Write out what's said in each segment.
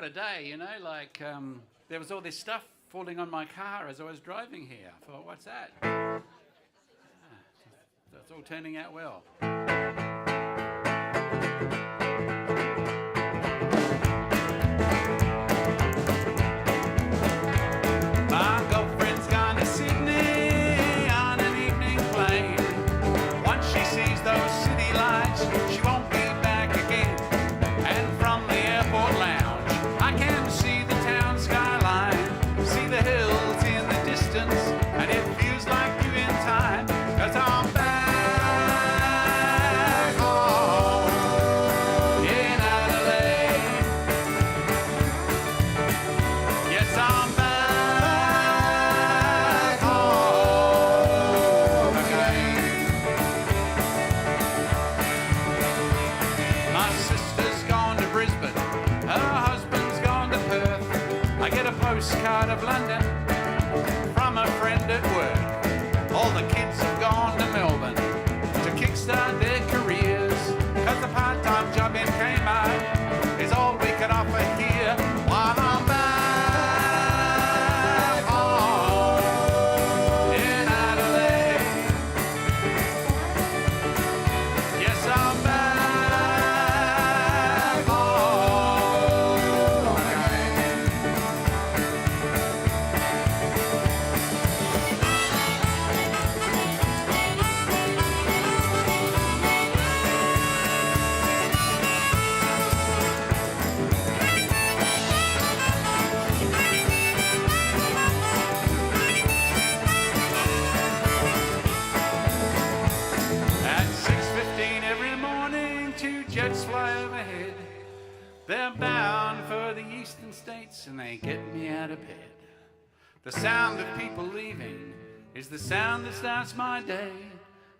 A day, you know, like there was all this stuff falling on my car as I was driving here. I thought, what's that? It's all turning out well. My girlfriend's gone to Sydney on an evening plane. Once she sees those city lights, she won't be back again. And from the airport lounge, I can see the town skyline, see the hills in the distance, and it feels like you're in time, 'cause I'm back home in Adelaide. Yes, I'm back home again. My sister's gone to Brisbane, her husband's gone to Perth. I get a postcard of London from a friend at work. All the kids have gone to Melbourne to kickstart their careers, 'cause the part-time job in Kmart is all we can offer here. While I'm back home in Adelaide. Yes, I'm back home again. At 6:15 every morning, two jets fly overhead. They're bound for the eastern states and they get me out of bed. The sound of people leaving is the sound that starts my day,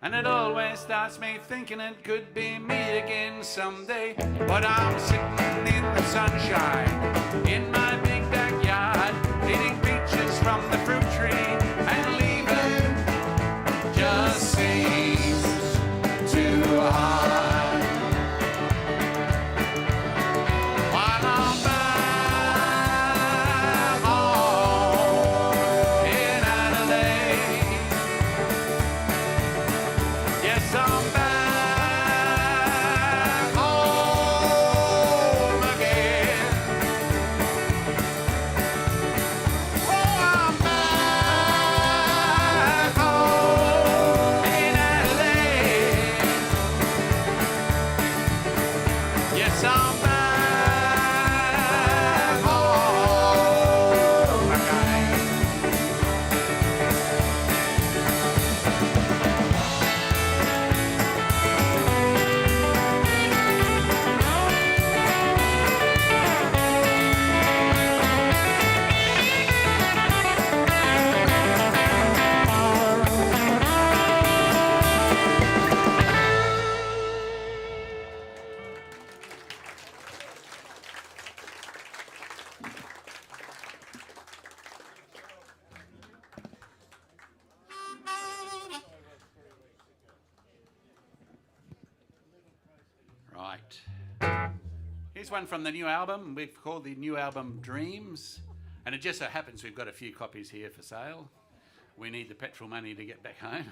and it always starts me thinking it could be me again someday. But I'm sitting in the sunshine in my big backyard, eating peaches from the fruit tree, and leaving just seems too hard. While I'm back home in Adelaide. Yes, I'm back home again. Oh, I'm back home in Adelaide. Yes, I'm back home again. Right. Here's one from the new album. We've called the new album Dreams. And it just so happens we've got a few copies here for sale. We need the petrol money to get back home.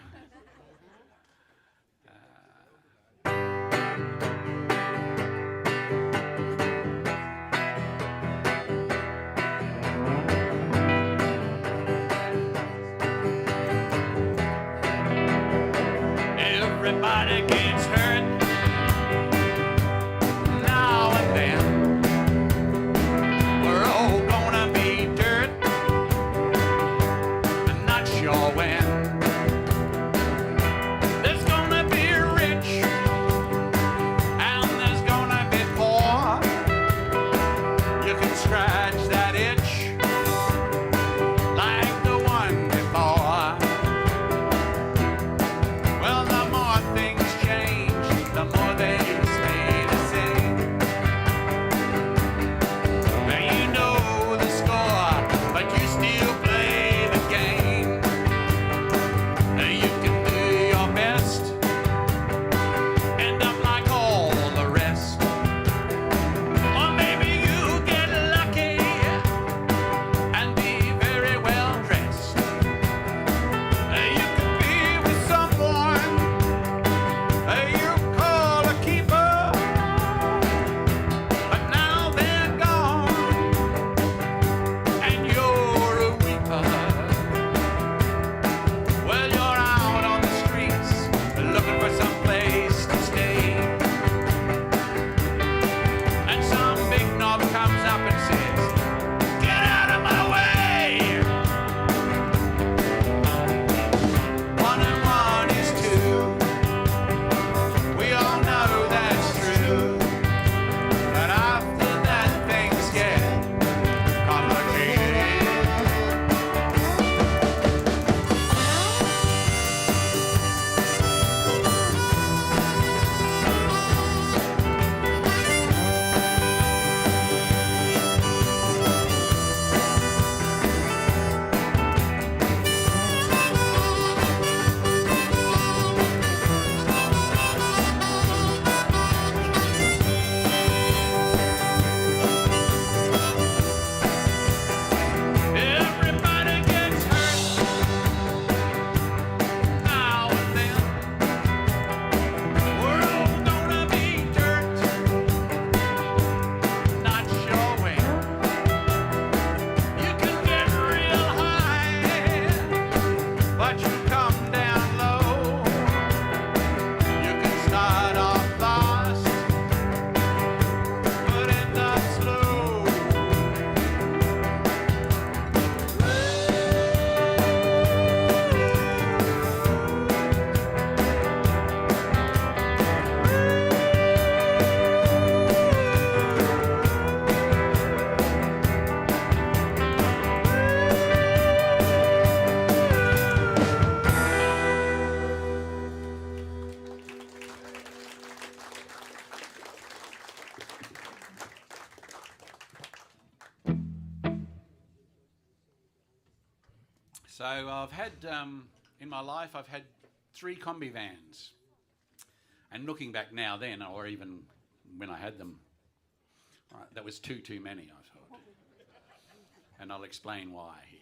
Everybody gets hurt now and then. We're all gonna be dirt. I'm not sure when. There's gonna be rich and there's gonna be poor. You can scratch that itch like the one before. Well, the more things change, So I've had, in my life, I've had 3 combi vans. And looking back now then, or even when I had them, that was too many, I thought. And I'll explain why here.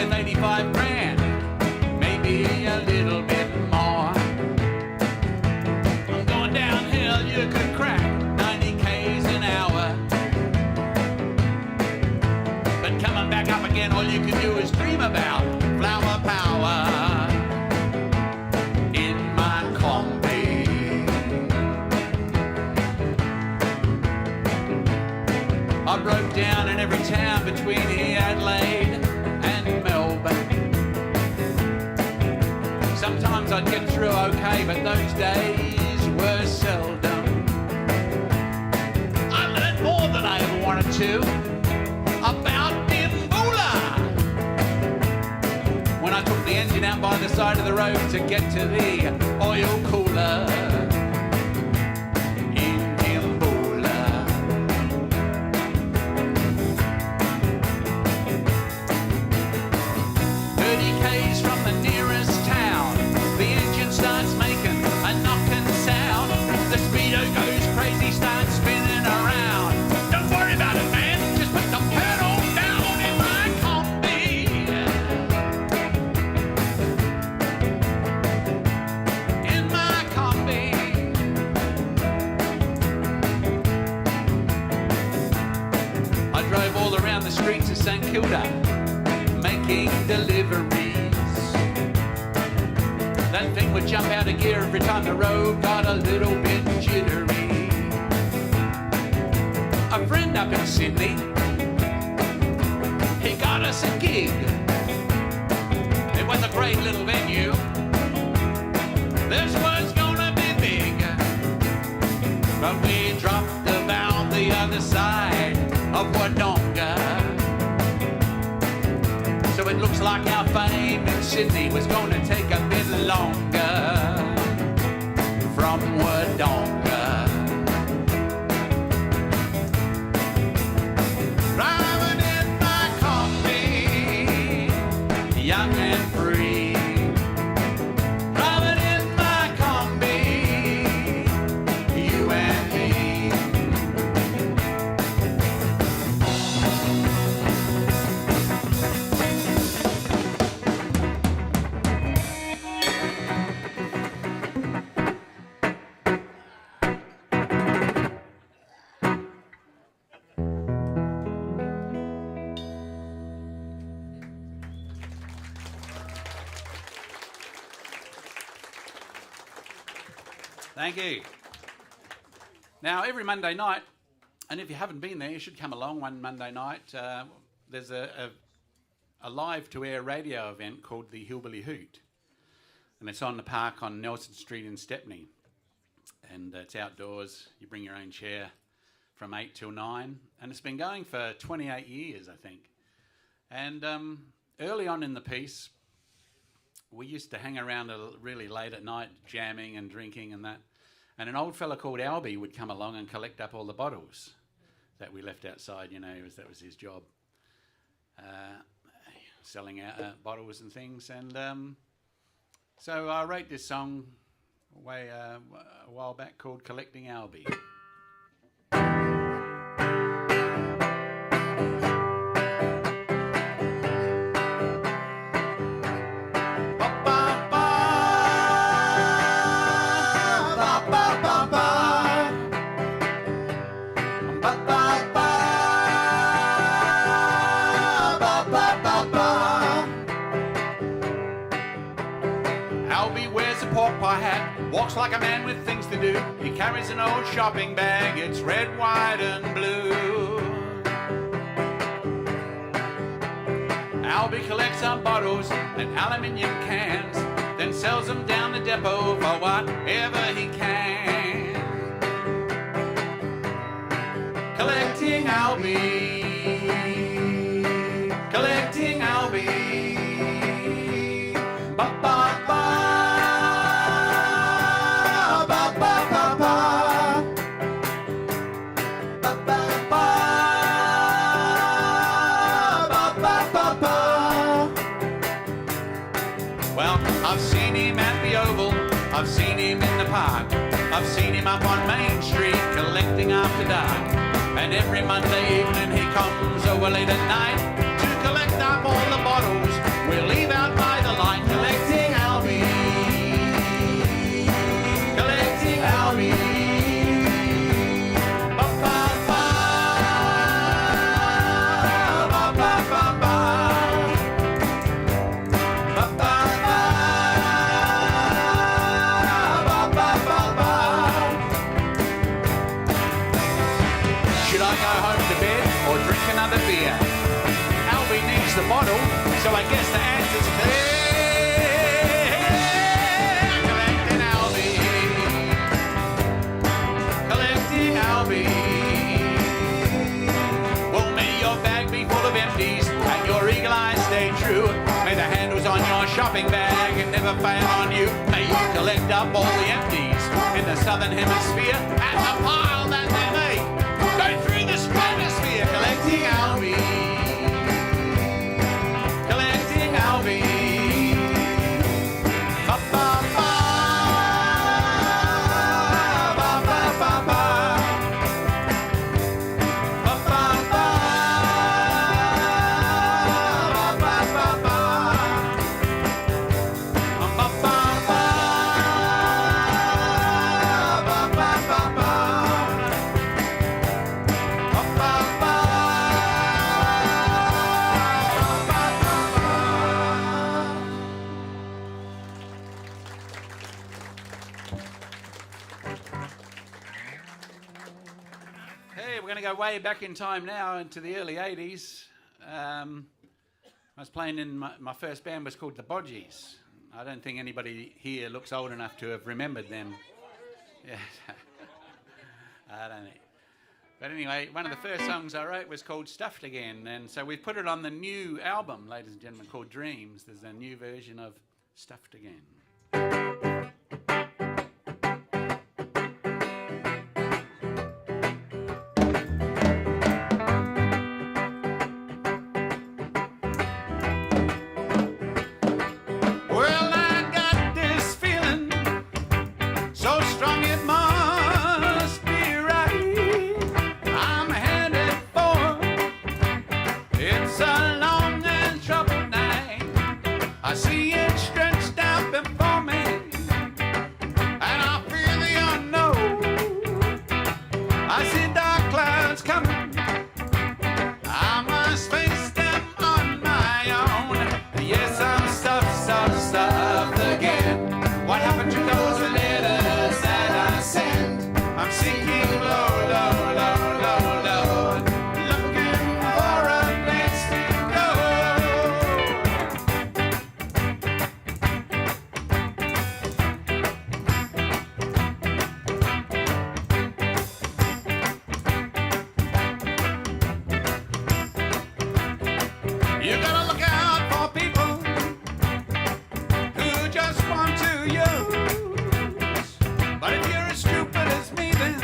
$85,000, maybe a little bit more. I'm going downhill, you could crack 90 k's an hour. But coming back up again, all you can do is dream about flower power in my combi. I broke down in every town between here and Adelaide. Sometimes I'd get through okay, but those days were seldom. I learned more than I ever wanted to about Bimbula. When I took the engine out by the side of the road to get to the oil cooler in Bimbula. K's from the nearest town, the engine starts making a knocking sound. The speedo goes crazy, starts spinning around. Don't worry about it, man, just put the pedal down in my combi. In my combi. I drove all around the streets of St Kilda, making deliveries. That thing would jump out of gear every time the road got a little bit jittery. A friend up in Sydney, he got us a gig. It was a great little venue. This was gonna be big. But we dropped the valve the other side of Wodonga. So it looks like our fame in Sydney was going to take a bit longer from Wodonga. Driving in my combi, young and free. Driving in my combi, you and me. Thank you. Now, every Monday night, and if you haven't been there, you should come along one Monday night. There's a live-to-air radio event called the Hillbilly Hoot. And it's on the park on Nelson Street in Stepney. And it's outdoors. You bring your own chair from 8 till 9. And it's been going for 28 years, I think. And early on in the piece, we used to hang around really late at night, jamming and drinking and that. And an old fella called Albie would come along and collect up all the bottles that we left outside, you know, that was his job. Selling out bottles and things. And so I wrote this song a while back called Collecting Albie. Walks like a man with things to do. He carries an old shopping bag. It's red, white and blue. Albie collects some bottles and aluminium cans, then sells them down the depot for whatever he can. Collecting Albie, collecting Albie. Ba ba ba, ba ba ba ba, ba ba ba, ba ba ba ba. Well, I've seen him at the Oval, I've seen him in the park, I've seen him up on Main Street collecting after dark. And every Monday evening he comes over late at night to collect up all the bottles we leave out by the light. Collecting Albie, collecting Albie. Ba ba ba, ba ba ba ba, ba ba ba, ba ba ba ba. Should I go home to bed or drink another beer? Albie needs the bottle, so I guess the answer's clear. Collecting Albie, collecting Albie. Well, may your bag be full of empties and your eagle eyes stay true. May the handles on your shopping bag never fail on you. May you collect up all the empties in the southern hemisphere and the pile that they make go through the stratosphere. Collecting Albie, collecting Albie. Ba ba ba, ba ba ba ba, ba ba ba, ba ba ba ba, ba ba ba, ba ba ba ba. Hey, we're going to go way back in time now into the early 80s. I was playing in my first band was called the Bodgies. I don't think anybody here looks old enough to have remembered them. Yeah. I don't think. But anyway, one of the first songs I wrote was called Stuffed Again, and so we put it on the new album, ladies and gentlemen, called Dreams. There's a new version of Stuffed Again. Well, I got this feeling so strong it must be right. I'm headed for, it's a long and troubled night. I see it stretched out before me, and I feel the unknown. I see dark clouds coming, I must face them on my own. Yes, I'm stuffed again. What happened to those letters that I sent? I'm sinking low, low, low, low, low, looking for a place to go. You gotta look out for people who just want to use. But if you're as stupid as me, then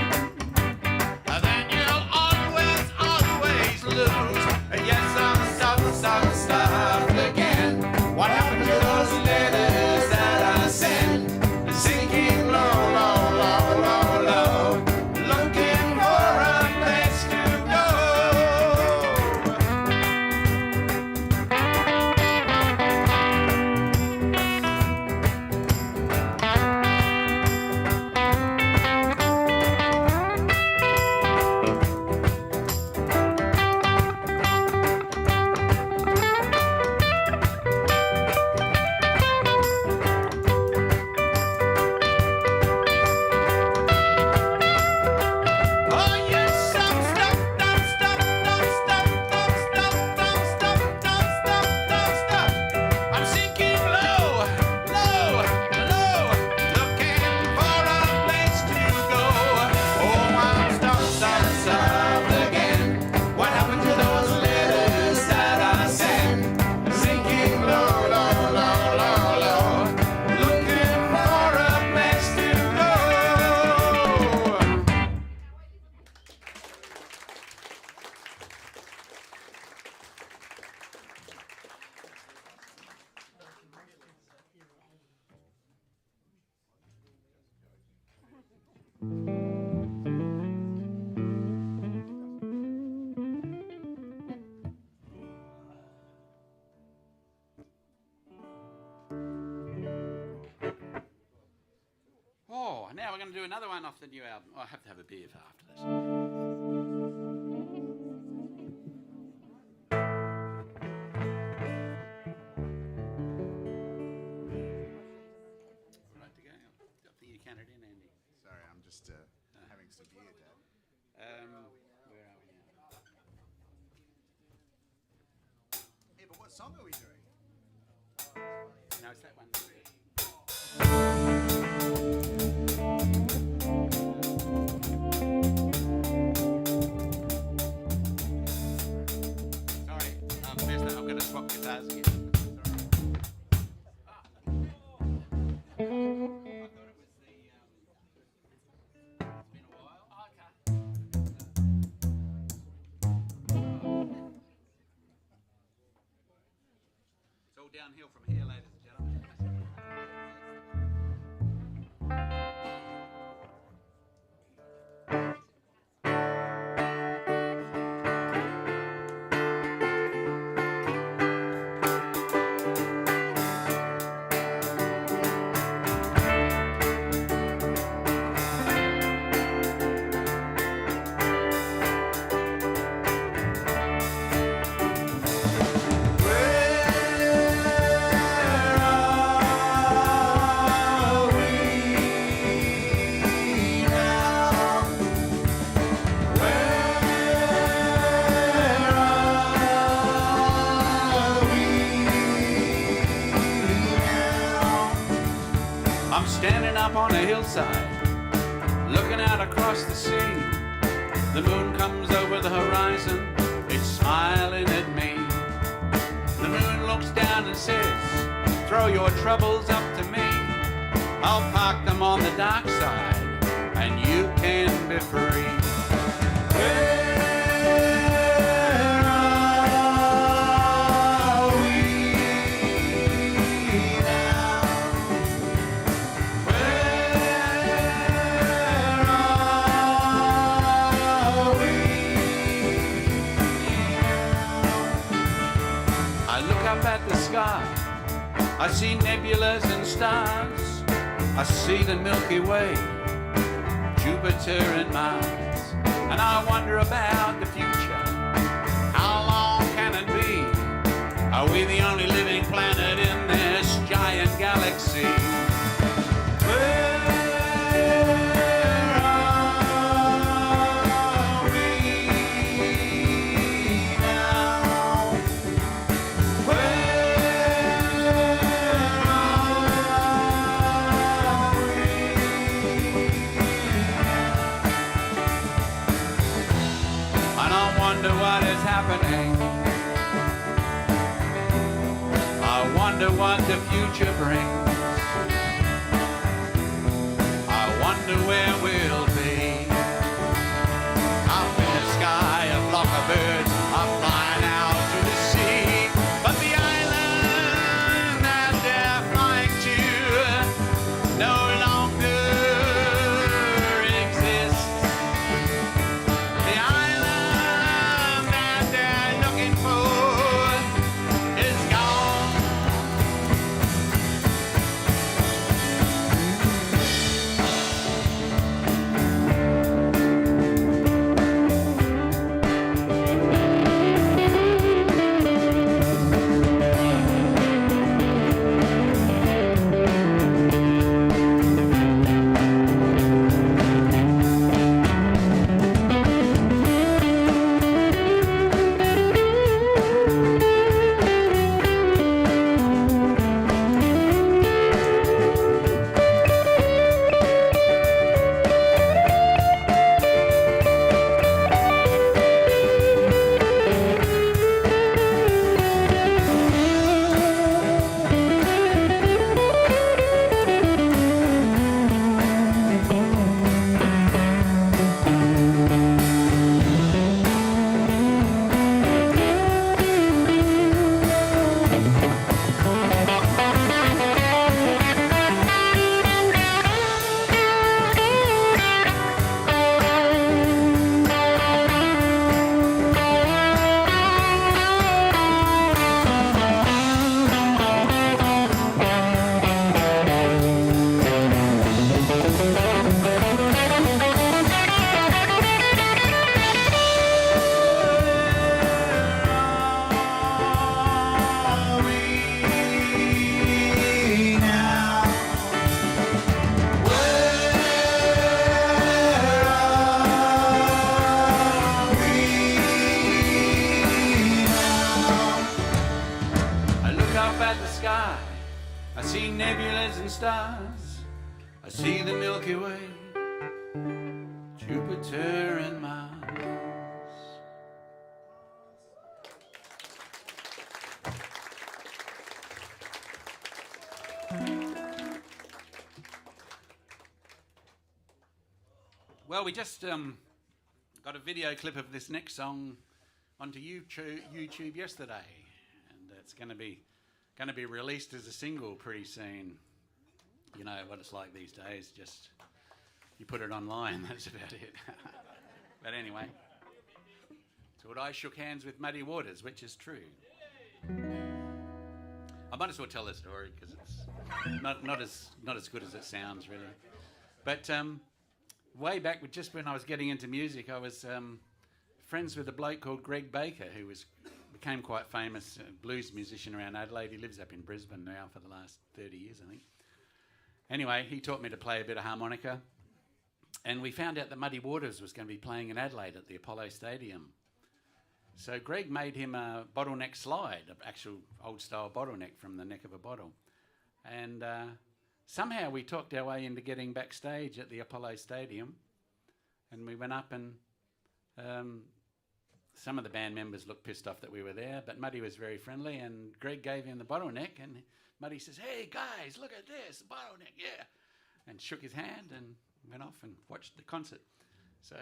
want to do another one off the new album? Oh, I have to have a beer for after this. Right to go. I think you counted in, Andy. Sorry, I'm just having some beer, Dad. Where are we now? Yeah, but what song are we doing? No, it's that one. Sorry, I've messed up. I'm going to swap guitars again. I thought it was the. It's been a while. Okay. It's all downhill from here, ladies and gentlemen. I'm standing up on a hillside, looking out across the sea. The moon comes over the horizon, it's smiling at me. The moon looks down and says, throw your troubles up to me. I'll park them on the dark side, and you can be free. I see nebulas and stars, I see the Milky Way, Jupiter and Mars, and I wonder about the future. How long can it be? Are we the only living planet in this giant galaxy? I wonder what the future brings. I wonder where we'll be. Up in the sky, a flock of birds are flying out to the sea. But the island that they're flying to no longer exists. The island that they're looking for is gone. stars. I see the Milky Way, Jupiter and Mars. Well, we just got a video clip of this next song onto YouTube yesterday, and it's going to be released as a single pretty soon. You know what it's like these days, just you put it online, that's about it. But anyway, so I shook hands with Muddy Waters, which is true. I might as well tell the story because it's not as good as it sounds, really. But way back, just when I was getting into music, I was friends with a bloke called Greg Baker, who became quite famous, blues musician around Adelaide. He lives up in Brisbane now for the last 30 years, I think. Anyway, he taught me to play a bit of harmonica, and we found out that Muddy Waters was going to be playing in Adelaide at the Apollo Stadium. So Greg made him a bottleneck slide, an actual old-style bottleneck from the neck of a bottle. And somehow we talked our way into getting backstage at the Apollo Stadium, and we went up and some of the band members looked pissed off that we were there, but Muddy was very friendly, and Greg gave him the bottleneck, and Muddy says, "Hey guys, look at this, the bottleneck, yeah," and shook his hand and went off and watched the concert. So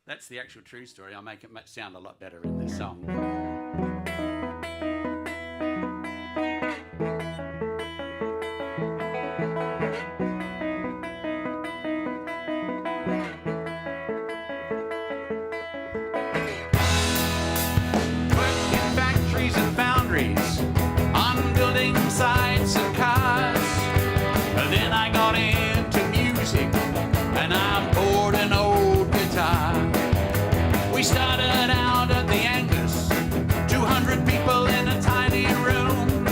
that's the actual true story. I'll make it sound a lot better in this song. On building sites and cars. And then I got into music, and I bought an old guitar. We started out at the Angus, 200 people in a tiny room,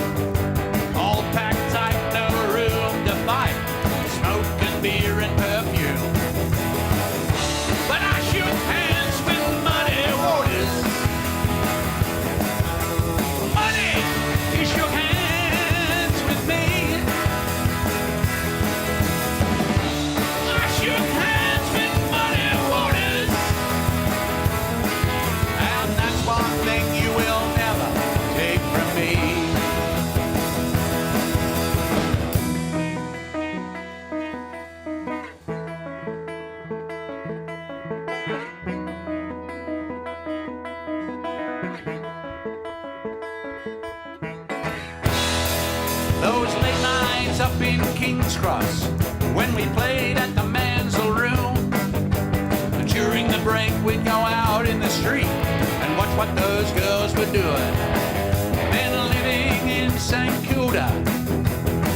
all packed tight, no room to fight, smoke and beer and perfume. But I shook hands with Muddy Waters. He shook hands with me. I shook hands with Muddy Waters. And that's one thing you will never take from me. Those late nights up in King's Cross, when we played at the Mansell Room. During the break we'd go out in the street and watch what those girls were doing. Then living in St Kilda,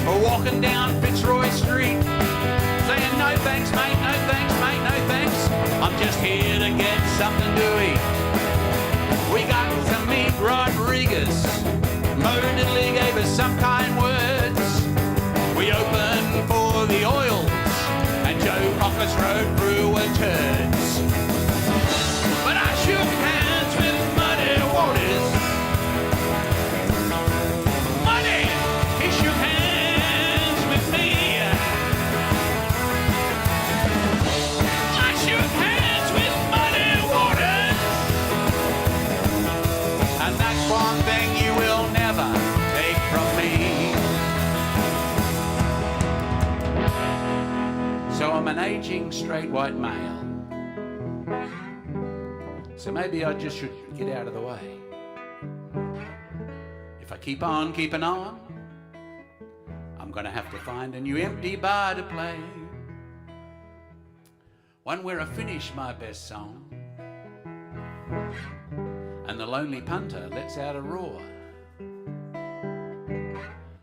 or walking down Fitzroy Street, saying no thanks mate, no thanks mate, no thanks, I'm just here to get something to eat. We got to meet Rodriguez. Motor Diddley gave us some kind words. We opened for the Oils, and Joe Cocker's rode through a turds. But I shook hands with Muddy Waters. Muddy, he shook hands with me. I shook hands with Muddy Waters. And that's one thing you will never take from me. So I'm an aging straight white male. So maybe I just should get out of the way. If I keep on keeping on, I'm gonna have to find a new empty bar to play. One where I finish my best song, and the lonely punter lets out a roar.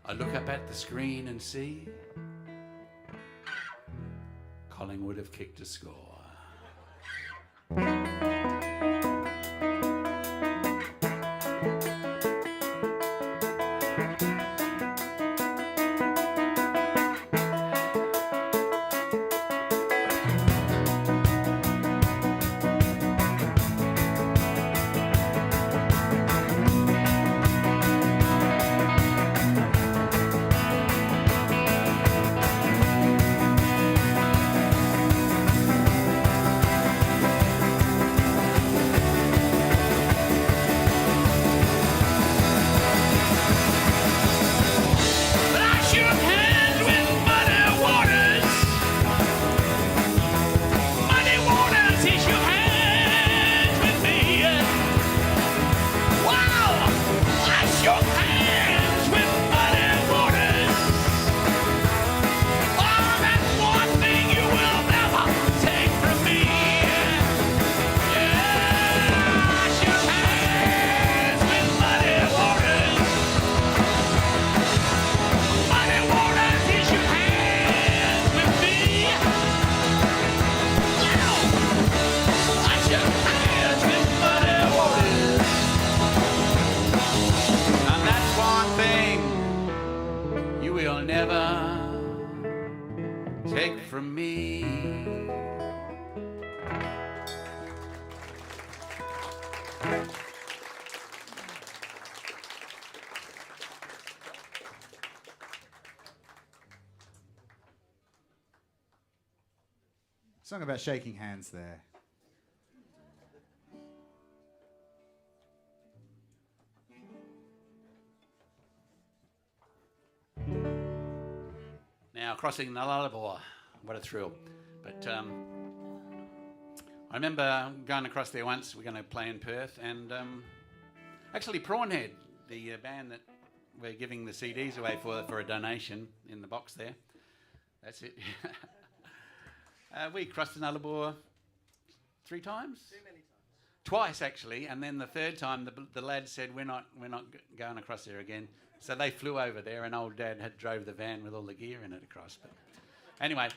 I look up at the screen and see Collingwood have kicked a score. Song about shaking hands there. Now, crossing the Lullaby, what a thrill. But I remember going across there once. We're going to play in Perth, and actually Prawnhead, the band that we're giving the CDs away for a donation in the box there. That's it. We crossed the Nullarbor 3 times? Too many times. Twice, actually, and then the third time the lad said, we're not going across there again. So they flew over there, and old Dad had drove the van with all the gear in it across. But anyway,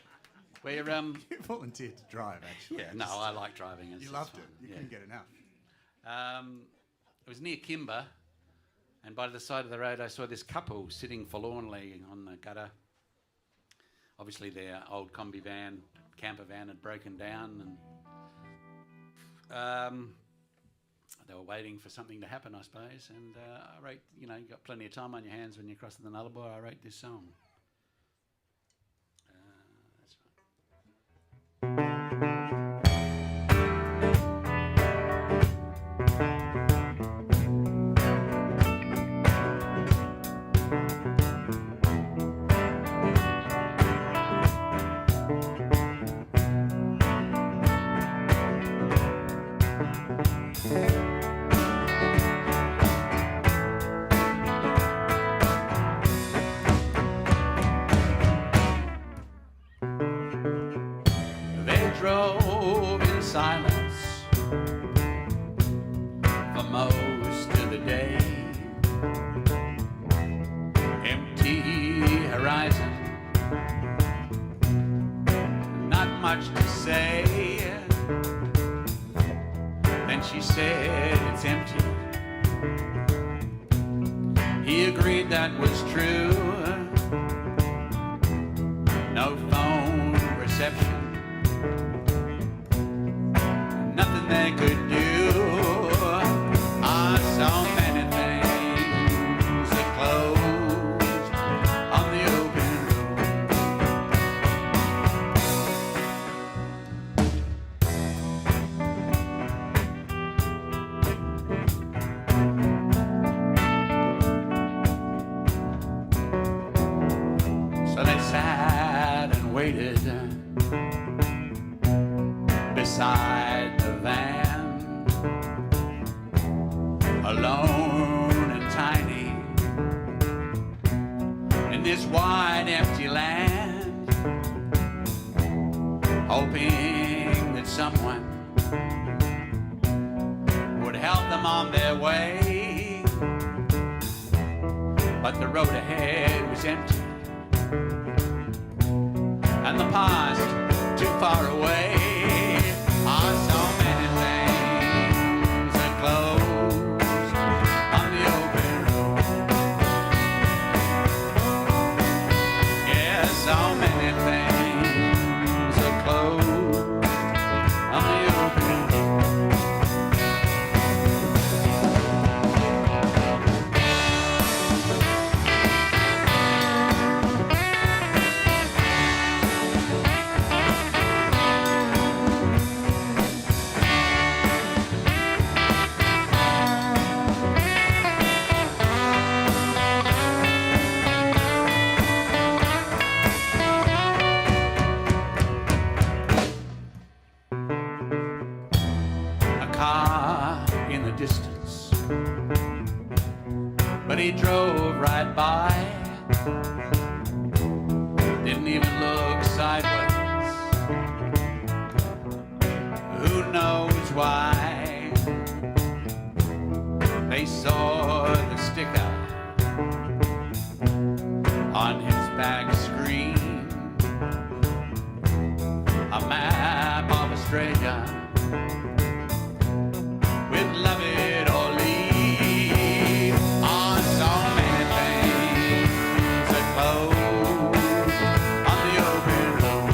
we're You volunteered to drive, actually. yeah, no, I like driving. You loved it. You couldn't get enough. It was near Kimber, and by the side of the road, I saw this couple sitting forlornly on the gutter. Obviously, their old camper van had broken down, and they were waiting for something to happen, I suppose. And I wrote, you got plenty of time on your hands when you're crossing the Nullarbor. I wrote this song. That's drove in silence for most of the day. Empty horizon, not much to say. Then she said, it's empty. He agreed that was true. No phone reception, nothing they could do. So many things that closed on the open road. So they sat and waited beside the van, alone and tiny in this wide empty land, hoping that someone would help them on their way. But the road ahead was empty, and the past too far away. So many things that closed on the open road. Yeah, so many things that closed on the open in the distance, but he drove right by, didn't even look sideways. Who knows why? They saw the sticker on his back screen, a map of Australia. Love it or leave. So many things that close on the open road.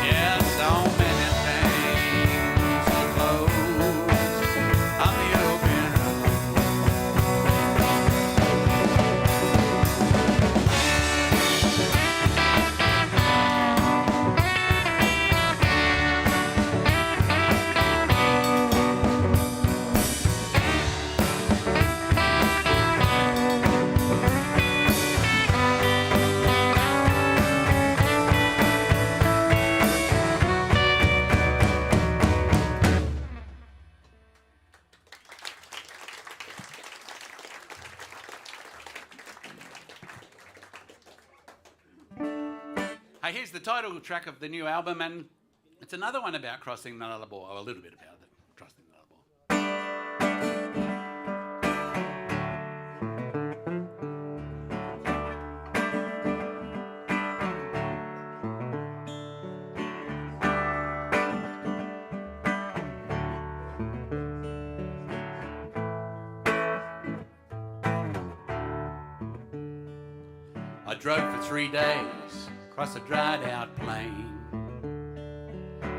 Yeah, so many things that close on the open road. here's the title track of the new album, and it's another one about crossing the Nullarbor, or a little bit about it, crossing the Nullarbor. I drove for 3 days across a dried out plain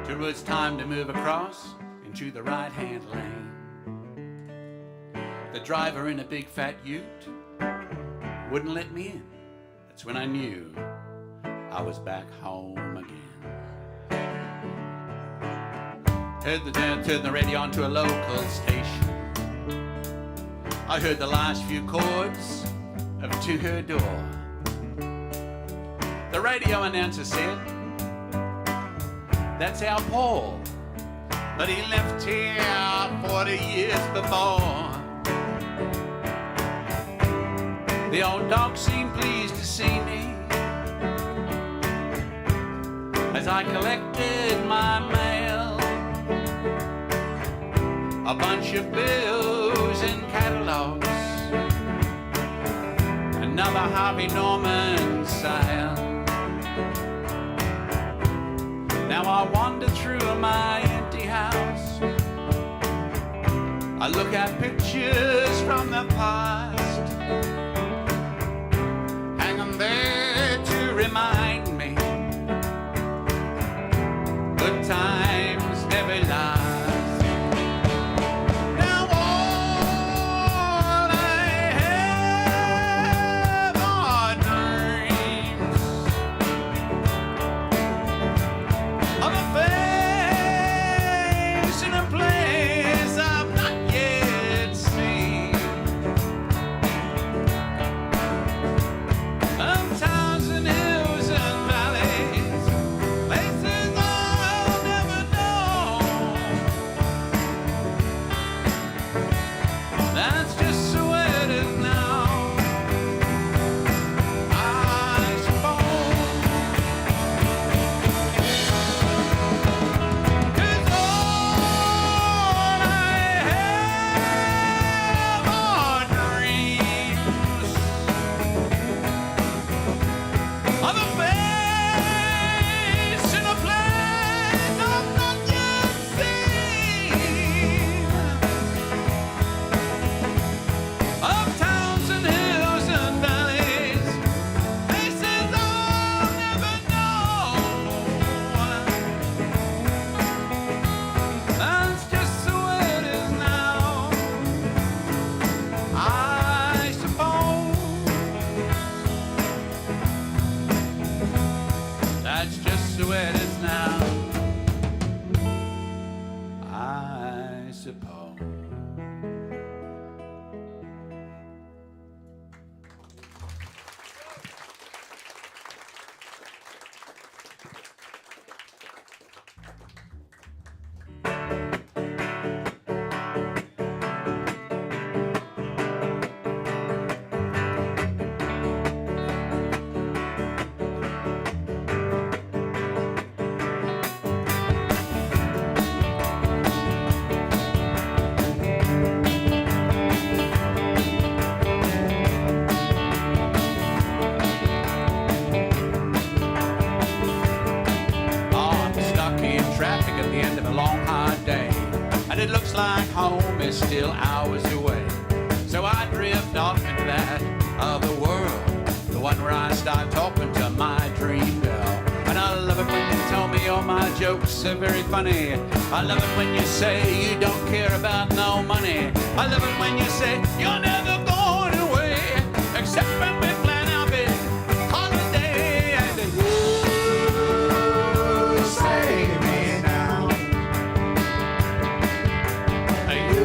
till it was time to move across into the right hand lane. The driver in a big fat ute wouldn't let me in. That's when I knew I was back home again. Turned the radio on to a local station. I heard the last few chords of To Her Door. The radio announcer said, that's our Paul, but he left here 40 years before. The old dog seemed pleased to see me as I collected my mail, a bunch of bills and catalogs, another Harvey Norman sale. Now I wander through my empty house. I look at pictures from the past, hanging there to remind me good times never last. Now all I have are dreams of a face in a place I've not yet seen, of towns and hills and valleys, places I'll never know. That's just the way it is now, I suppose. 'Cause all I have are dreams of a face in a place I've not yet seen, of towns and hills and valleys, places I'll never know. That's just the way it is now, I suppose. That's just the way it is now, I suppose. I'm stuck in traffic at the end of a long hard day, and it looks like home is still hours away. So I drift off into that other world, the one where I start talking to my dream girl. And I love it when you tell me all my jokes are very funny. I love it when you say you don't care about no money. I love it when you say you're never going away, except when we plan our big holiday. And you save me now. You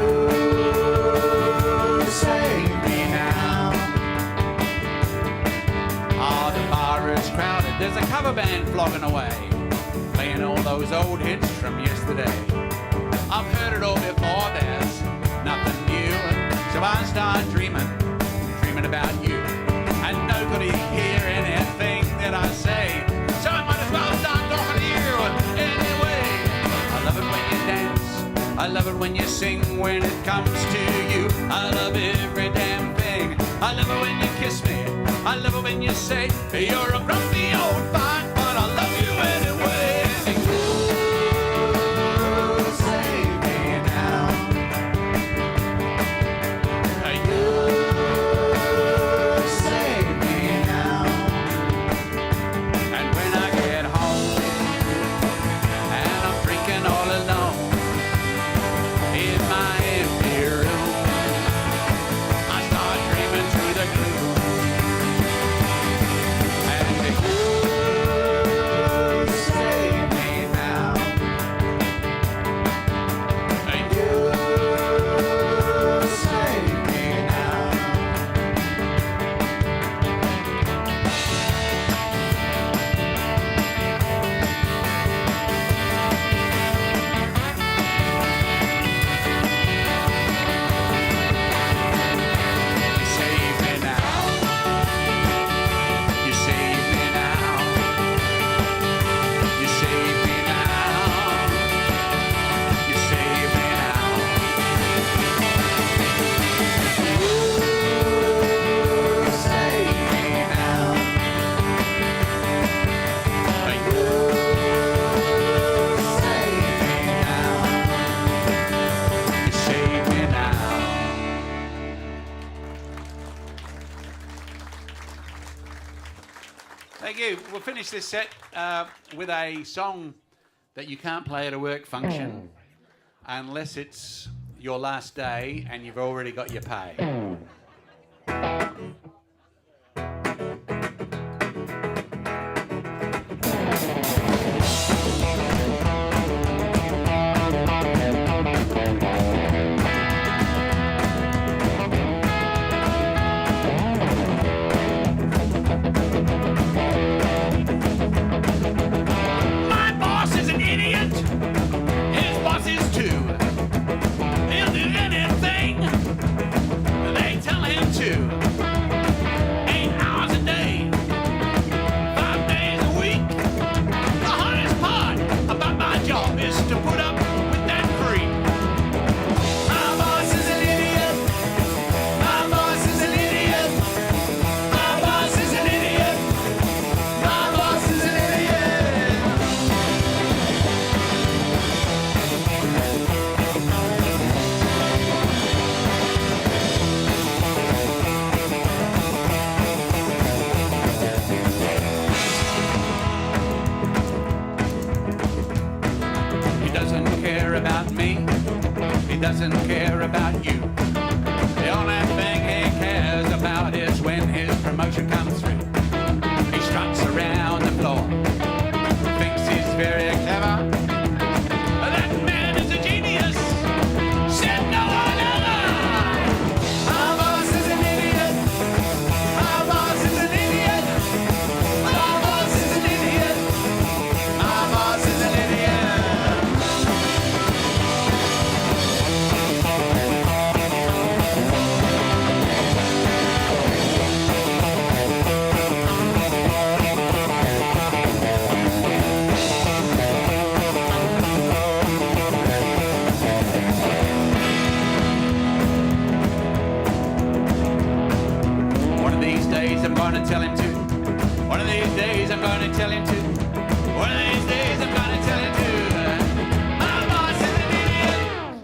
save me now. Oh, the bar is crowded. There's a cover band flogging away, playing all those old hits from yesterday. I've heard it all before, there's nothing new. So I start dreaming about you. And nobody hear anything that I say. So I might as love it when you sing when it comes to you. I love every damn thing. I love it when you kiss me. I love it when you say you're a grumpy old fart, but I love you anyway. You save me now. You save me now. And when I get home and I'm drinking all alone in my empty room, I start dreaming through the gloom. And you save me now. And you save me now. You save me now. You save me now. You save me now. You save me now. You save me now. You save me now. You save me now. Thank you. We'll finish this set with a song that you can't play at a work function unless it's your last day and you've already got your pay. My boss is an idiot. His boss is too. He'll do anything they tell him to. 8 hours a day, 5 days a week. The hardest part about my job is to put up with that creep. My boss is an idiot. My boss is an idiot. My boss is an idiot. My boss is an idiot. He doesn't care about me. He doesn't care about you. The only thing he cares about is when his promotion comes through. He struts around the floor, thinks he's very clever. That man is a genius. Said no one ever. My boss is an idiot. My boss is an idiot. My boss is an idiot. My boss is an idiot. One of these days I'm going to tell him to. One of these days I'm going to tell him to. One of these days I'm going to tell him to. My boss is an idiot.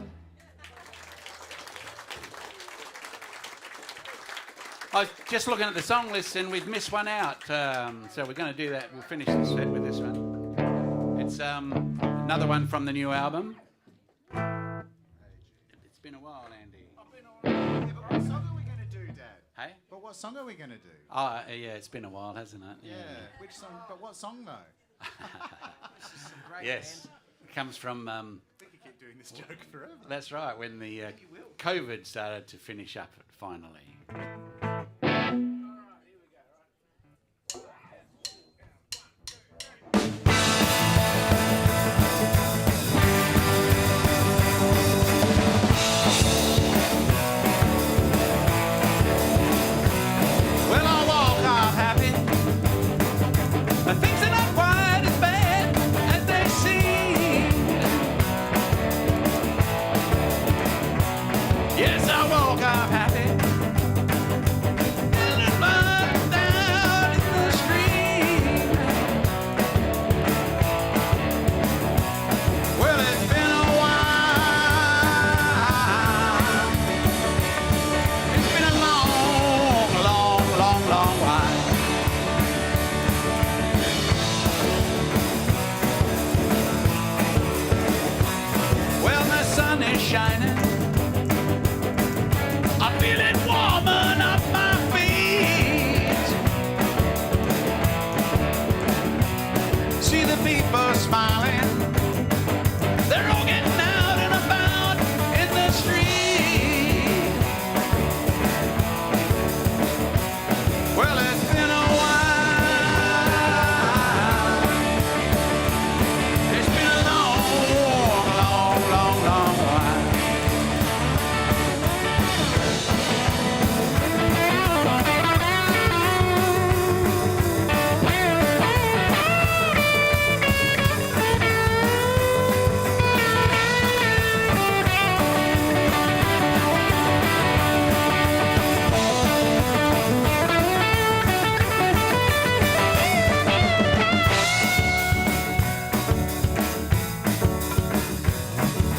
I was just looking at the song list and we've missed one out. So we're going to do that. We'll finish this set with this one. It's another one from the new album. It's been a while, Andy. What song are we going to do, Dad? Hey? But what song are we going to do? Oh, yeah, it's been a while, hasn't it? Yeah. Which song? But what song though? Yes. It comes from, We could keep doing this joke forever. that's right, when the COVID started to finish up finally. smiling. They're all getting out and about in the street. Well, it's been a while. It's been a long, long, long, long while.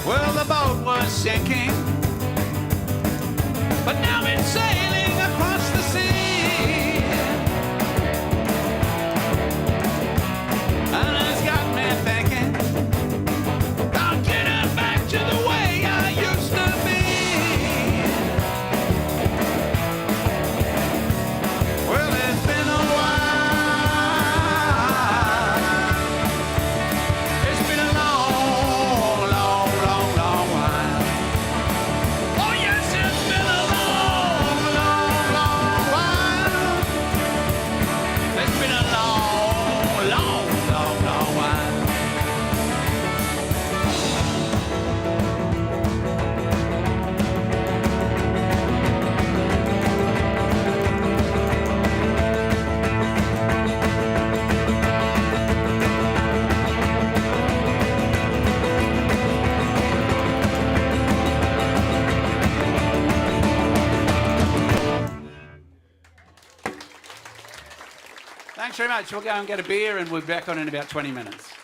Well, the boat was sinking, but now it's sailing across the sea. And it's got me thinking, I'll get it back to the way I used to be. Well, it's been a while. It's been a long, long, long, long while. Oh yes, it's been a long, long, long while. It's been a long, long, long, long while. Thanks very much. We'll go and get a beer and we'll be back on in about 20 minutes.